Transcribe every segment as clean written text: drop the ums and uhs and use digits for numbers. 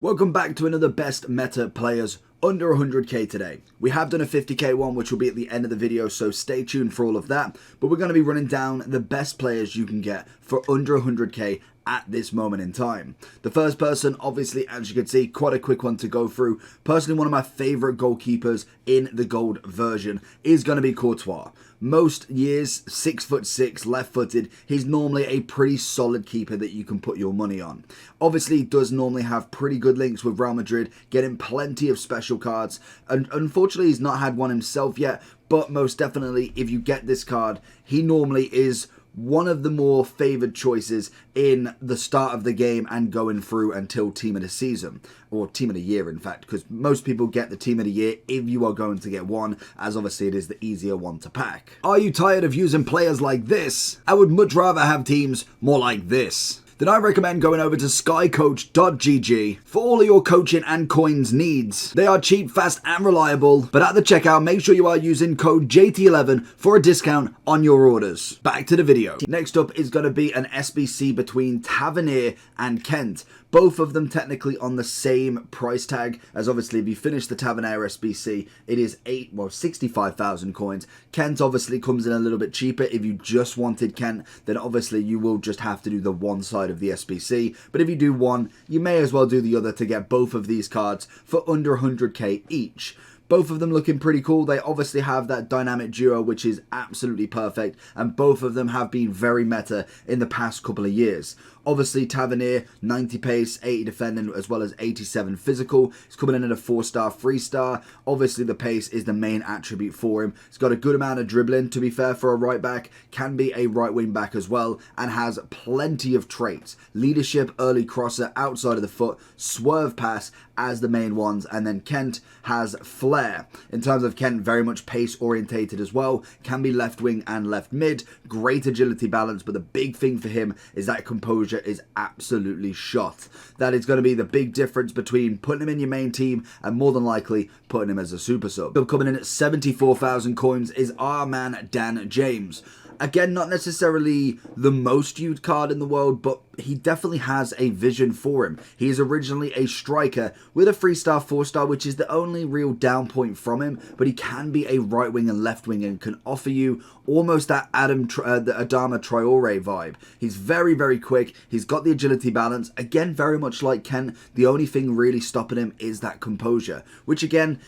Welcome back to another best meta players under 100k today. We have done a 50k one which will be at the end of the video, so stay tuned for all of that. But we're going to be running down the best players you can get for under 100k at this moment in time. The first person, obviously, as you can see, quite a quick one to go through. Personally, one of my favourite goalkeepers in the gold version is going to be Courtois. Most years, 6'6", left-footed, he's normally a pretty solid keeper that you can put your money on. Obviously, he does normally have pretty good links with Real Madrid, getting plenty of special cards, and unfortunately he's not had one himself yet, but most definitely, if you get this card, he normally is one of the more favoured choices in the start of the game and going through until team of the season, or team of the year in fact, because most people get the team of the year if you are going to get one, as obviously it is the easier one to pack. Are you tired of using players like this? I would much rather have teams more like this. Then I recommend going over to skycoach.gg for all of your coaching and coins needs. They are cheap, fast and reliable, but at the checkout make sure you are using code JT11 for a discount on your orders. Back to the video. Next up is going to be an SBC between Tavernier and Kent. Both of them technically on the same price tag, as obviously if you finish the Tavernier SBC, it is 65,000 coins. Kent obviously comes in a little bit cheaper. If you just wanted Kent, then obviously you will just have to do the one side of the SBC. But if you do one, you may as well do the other to get both of these cards for under 100k each. Both of them looking pretty cool. They obviously have that dynamic duo, which is absolutely perfect. And both of them have been very meta in the past couple of years. Obviously, Tavernier, 90 pace, 80 defending, as well as 87 physical. He's coming in at a 4-star, 3-star. Obviously, the pace is the main attribute for him. He's got a good amount of dribbling, to be fair, for a right back. Can be a right wing back as well. And has plenty of traits. Leadership, early crosser, outside of the foot, swerve pass as the main ones. And then Kent has flair. In terms of Kent, very much pace orientated as well. Can be left wing and left mid. Great agility balance. But the big thing for him is that composure is absolutely shot. That is going to be the big difference between putting him in your main team and more than likely putting him as a super sub. Coming in at 74,000 coins is our man Dan James. Again, not necessarily the most used card in the world, but he definitely has a vision for him. He is originally a striker with a 3-star, 4-star, which is the only real down point from him, but he can be a right wing and left wing and can offer you almost that the Adama Traore vibe. He's very, very quick. He's got the agility balance. Again, very much like Kent, the only thing really stopping him is that composure, which again,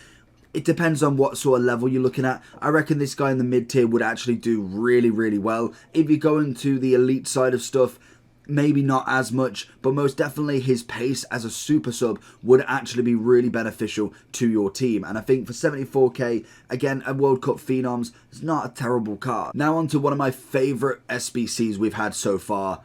it depends on what sort of level you're looking at. I reckon this guy in the mid-tier would actually do really, really well. If you're going to the elite side of stuff, maybe not as much, but most definitely his pace as a super sub would actually be really beneficial to your team. And I think for 74k, again, a World Cup Phenoms is not a terrible card. Now on to one of my favourite SBCs we've had so far,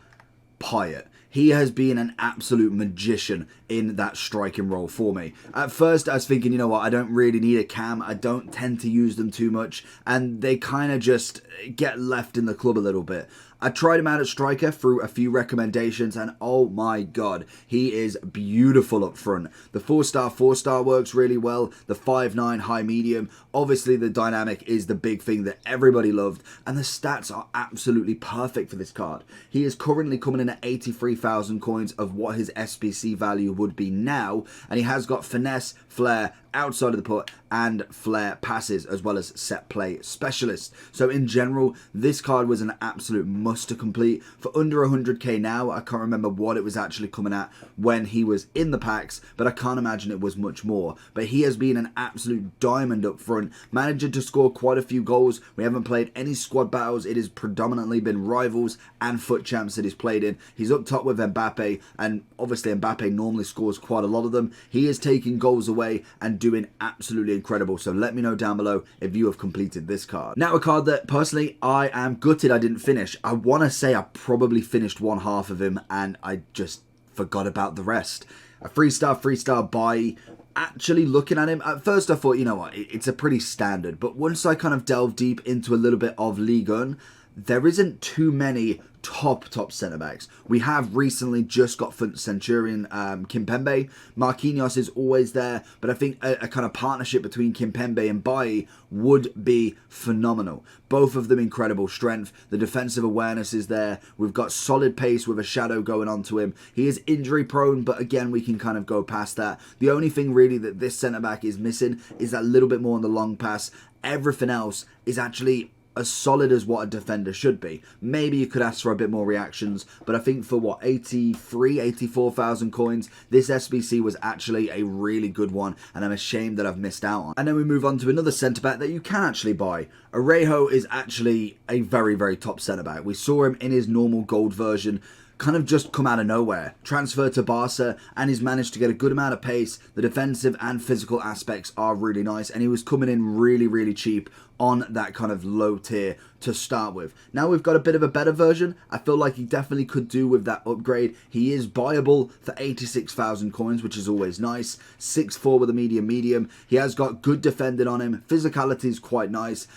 Payet. He has been an absolute magician in that striking role for me. At first, I was thinking, you know what, I don't really need a cam. I don't tend to use them too much. And they kind of just get left in the club a little bit. I tried him out at striker through a few recommendations and oh my god, he is beautiful up front. The 4-star, 4-star works really well. The 5'9" high medium. Obviously the dynamic is the big thing that everybody loved and the stats are absolutely perfect for this card. He is currently coming in at 83,000 coins of what his SBC value would be now, and he has got finesse, flair, outside of the put and flair passes, as well as set play specialist. So in general, this card was an absolute must to complete. For under 100k now, I can't remember what it was actually coming at when he was in the packs, but I can't imagine it was much more. But he has been an absolute diamond up front, managing to score quite a few goals. We haven't played any squad battles. It has predominantly been rivals and foot champs that he's played in. He's up top with Mbappe, and obviously Mbappe normally scores quite a lot of them. He is taking goals away and doing absolutely incredible. So let me know down below if you have completed this card. Now a card that personally I am gutted I didn't finish. I want to say I probably finished one half of him and I just forgot about the rest. A 3-star buy. Actually looking at him, at first I thought, you know what, it's a pretty standard, but once I kind of delved deep into a little bit of Ligue 1, there isn't too many top centre-backs. We have recently just got Centurion Kimpembe. Marquinhos is always there, but I think a kind of partnership between Kimpembe and Bailly would be phenomenal. Both of them incredible strength. The defensive awareness is there. We've got solid pace with a shadow going on to him. He is injury prone, but again, we can kind of go past that. The only thing really that this centre-back is missing is that little bit more on the long pass. Everything else is actually as solid as what a defender should be. Maybe you could ask for a bit more reactions, but I think for what, 84,000 coins, this SBC was actually a really good one, and I'm ashamed that I've missed out on. And then we move on to another centre-back that you can actually buy. Rayo is actually a very top centre-back. We saw him in his normal gold version, kind of just come out of nowhere. Transferred to Barca, and he's managed to get a good amount of pace. The defensive and physical aspects are really nice, and he was coming in really cheap on that kind of low tier to start with. Now we've got a bit of a better version. I feel like he definitely could do with that upgrade. He is buyable for 86,000 coins, which is always nice. 6'4" with a medium. He has got good defending on him. Physicality is quite nice.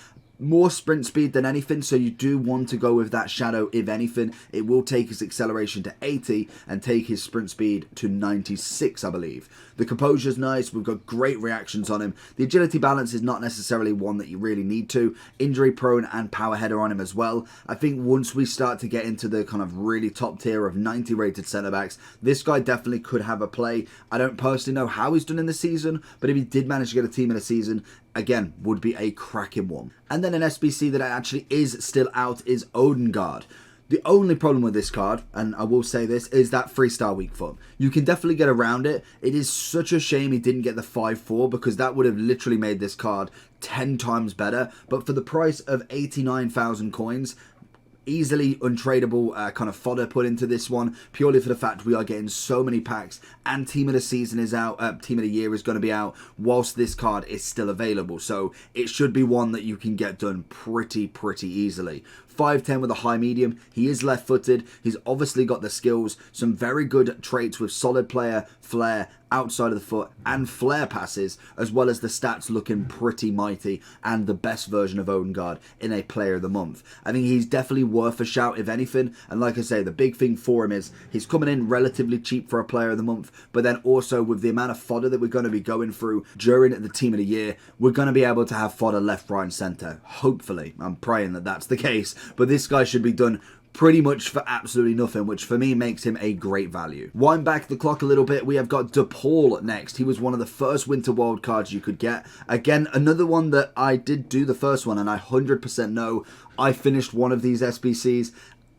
More sprint speed than anything, so you do want to go with that shadow. If anything, it will take his acceleration to 80 and take his sprint speed to 96, I believe. The composure is nice. We've got great reactions on him. The agility balance is not necessarily one that you really need to. Injury prone and power header on him as well. I think once we start to get into the kind of really top tier of 90 rated centre backs, this guy definitely could have a play. I don't personally know how he's done in the season, but if he did manage to get a team in a season, again, would be a cracking one. And then an SBC that actually is still out is Odengard. The only problem with this card, and I will say this, is that 3-star weak foot. You can definitely get around it. It is such a shame he didn't get the 5-4 because that would have literally made this card 10 times better. But for the price of 89,000 coins, easily untradeable kind of fodder put into this one, purely for the fact we are getting so many packs and team of the season is out, team of the year is going to be out whilst this card is still available, so it should be one that you can get done pretty easily. 5'10" with a high medium. He is left footed. He's obviously got the skills, some very good traits with solid player, flair, outside of the foot, and flare passes, as well as the stats looking pretty mighty, and the best version of Odengard in a player of the month. I think he's definitely worth a shout if anything, and like I say, the big thing for him is he's coming in relatively cheap for a player of the month, but then also with the amount of fodder that we're going to be going through during the team of the year, we're going to be able to have fodder left, right and centre. Hopefully. I'm praying that that's the case, but this guy should be done pretty much for absolutely nothing, which for me makes him a great value. Wind back the clock a little bit, we have got De Paul next. He was one of the first winter wild cards you could get. Again, another one that I did do the first one, and I 100% know I finished one of these SBCs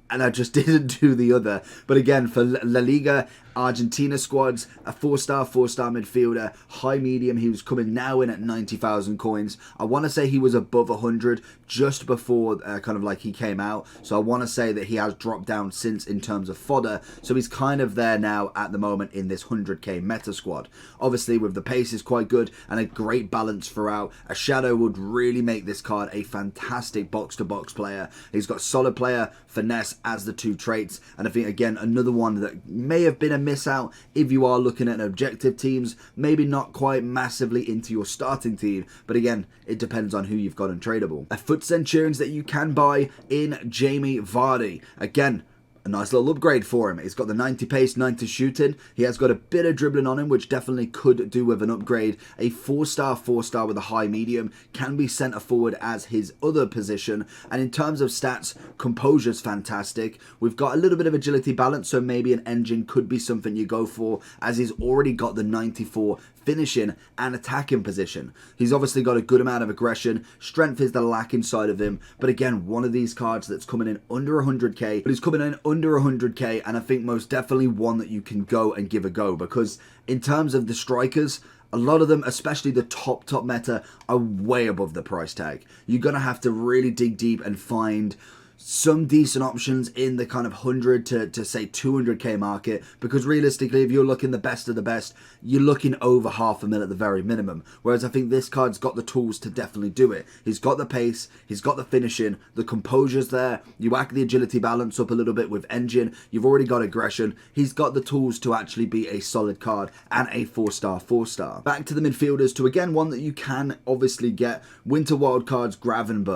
and I just didn't do the other. But again, for La Liga Argentina squads, a 4-star midfielder, high medium. He was coming now in at 90,000 coins. I want to say he was above 100 just before kind of like he came out. So I want to say that he has dropped down since in terms of fodder. So he's kind of there now at the moment in this 100k meta squad. Obviously with the pace is quite good and a great balance throughout. A shadow would really make this card a fantastic box-to-box player. He's got solid player, finesse as the two traits. And I think again, another one that may have been a miss out if you are looking at objective teams, maybe not quite massively into your starting team, but again, it depends on who you've got untradeable. A foot Centurions that you can buy in Jamie Vardy. Again, a nice little upgrade for him. He's got the 90 pace, 90 shooting. He has got a bit of dribbling on him, which definitely could do with an upgrade. A 4-star with a high medium. Can be centre forward as his other position. And in terms of stats, composure's fantastic. We've got a little bit of agility balance, so maybe an engine could be something you go for, as he's already got the 94 finishing and attacking position. He's obviously got a good amount of aggression. Strength is the lack inside of him. But again, one of these cards that's coming in under 100k, but he's coming in under 100k, and I think most definitely one that you can go and give a go, because in terms of the strikers, a lot of them, especially the top meta, are way above the price tag. You're going to have to really dig deep and find some decent options in the kind of 100 to say 200k market, because realistically, if you're looking the best of the best, you're looking over $500,000 at the very minimum. Whereas I think this card's got the tools to definitely do it. He's got the pace, he's got the finishing, the composure's there, you whack the agility balance up a little bit with engine, you've already got aggression, he's got the tools to actually be a solid card and a 4-star. Back to the midfielders, to again one that you can obviously get, winter wildcards, Graven,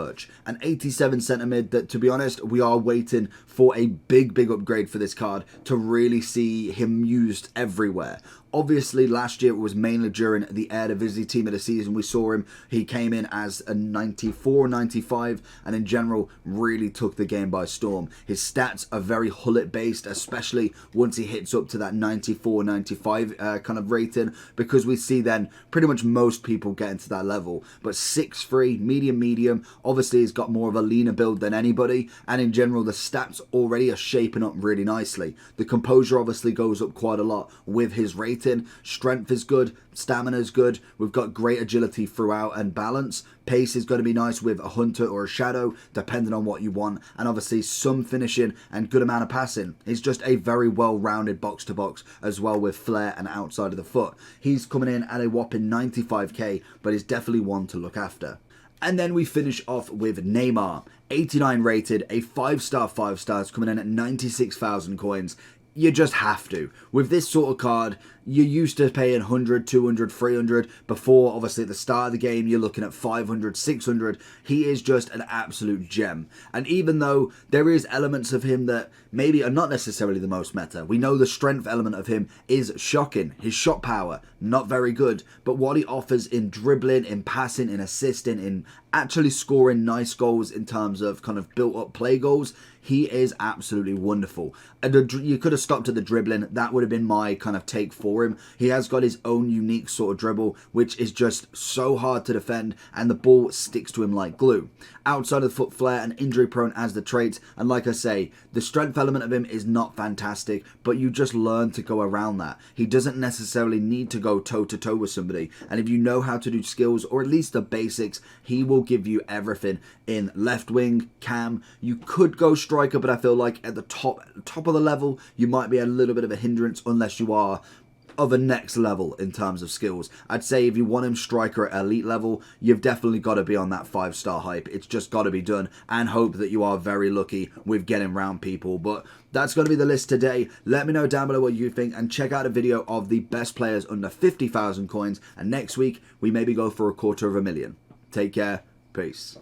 an 87 centre mid that, to be honest, we are waiting for a big upgrade for this card to really see him used everywhere. Obviously, last year it was mainly during the Eredivisie team of the season. We saw him. He came in as a 94, 95, and in general really took the game by storm. His stats are very Hullet based, especially once he hits up to that 94, 95 kind of rating, because we see then pretty much most people get into that level. But 6'3", medium, obviously he's got more of a leaner build than anybody, and in general the stats already are shaping up really nicely. The composure obviously goes up quite a lot with his rating. Strength is good, stamina is good, we've got great agility throughout and balance. Pace is going to be nice with a hunter or a shadow, depending on what you want, and obviously some finishing and good amount of passing. He's just a very well-rounded box-to-box as well, with flair and outside of the foot. He's coming in at a whopping 95k, but he's definitely one to look after. And then we finish off with Neymar, 89 rated, a 5-star, 5 stars, coming in at 96,000 coins. You just have to. With this sort of card, you're used to paying 100, 200, 300. Before, obviously, at the start of the game, you're looking at 500, 600. He is just an absolute gem. And even though there is elements of him that maybe are not necessarily the most meta, we know the strength element of him is shocking. His shot power, not very good. But what he offers in dribbling, in passing, in assisting, in actually scoring nice goals in terms of kind of built-up play goals, he is absolutely wonderful. And you could have stopped at the dribbling. That would have been my kind of take for him. He has got his own unique sort of dribble, which is just so hard to defend, and the ball sticks to him like glue. Outside of the foot flare and injury prone as the traits, and like I say, the strength element of him is not fantastic, but you just learn to go around that. He doesn't necessarily need to go toe-to-toe with somebody, and if you know how to do skills, or at least the basics, he will give you everything in left wing, cam. You could go striker, but I feel like at the top of the level, you might be a little bit of a hindrance unless you are of a next level in terms of skills. I'd say if you want him striker at elite level, you've definitely got to be on that 5-star hype. It's just got to be done, and hope that you are very lucky with getting round people. But that's going to be the list today. Let me know down below what you think, and check out a video of the best players under 50,000 coins, and next week we maybe go for 250,000. Take care. Peace.